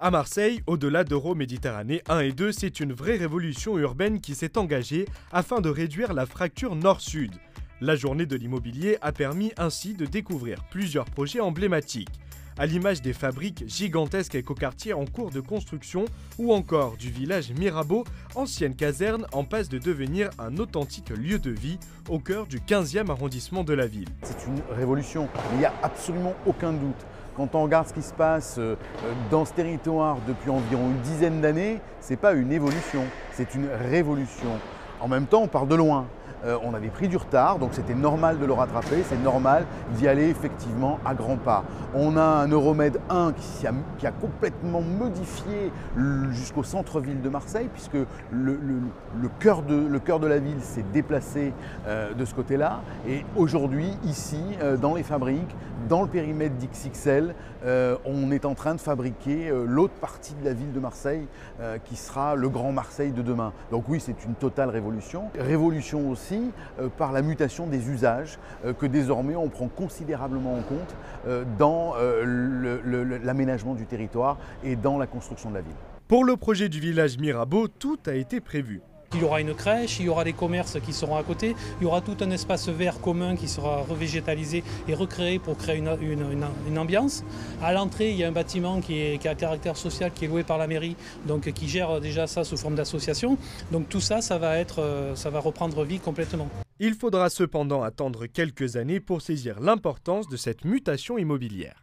À Marseille, au-delà d'Euroméditerranée 1 et 2, c'est une vraie révolution urbaine qui s'est engagée afin de réduire la fracture nord-sud. La journée de l'immobilier a permis ainsi de découvrir plusieurs projets emblématiques, à l'image des fabriques gigantesques écoquartiers en cours de construction ou encore du village Mirabeau, ancienne caserne en passe de devenir un authentique lieu de vie au cœur du 15e arrondissement de la ville. C'est une révolution, il n'y a absolument aucun doute. Quand on regarde ce qui se passe dans ce territoire depuis environ une dizaine d'années, ce n'est pas une évolution, c'est une révolution. En même temps, on part de loin. On avait pris du retard, donc c'était normal de le rattraper, c'est normal d'y aller effectivement à grands pas. On a un Euromède 1 qui a complètement modifié jusqu'au centre-ville de Marseille, puisque le cœur de la ville s'est déplacé de ce côté-là. Et aujourd'hui, ici, dans les fabriques, dans le périmètre d'XXL, on est en train de fabriquer l'autre partie de la ville de Marseille, qui sera le Grand Marseille de demain. Donc oui, c'est une totale révolution. Révolution aussi par la mutation des usages que désormais on prend considérablement en compte dans l'aménagement du territoire et dans la construction de la ville. Pour le projet du village Mirabeau, tout a été prévu. Il y aura une crèche, il y aura des commerces qui seront à côté, il y aura tout un espace vert commun qui sera revégétalisé et recréé pour créer une ambiance. À l'entrée, il y a un bâtiment qui a un caractère social, qui est loué par la mairie, donc qui gère déjà ça sous forme d'association. Donc tout ça, ça va reprendre vie complètement. Il faudra cependant attendre quelques années pour saisir l'importance de cette mutation immobilière.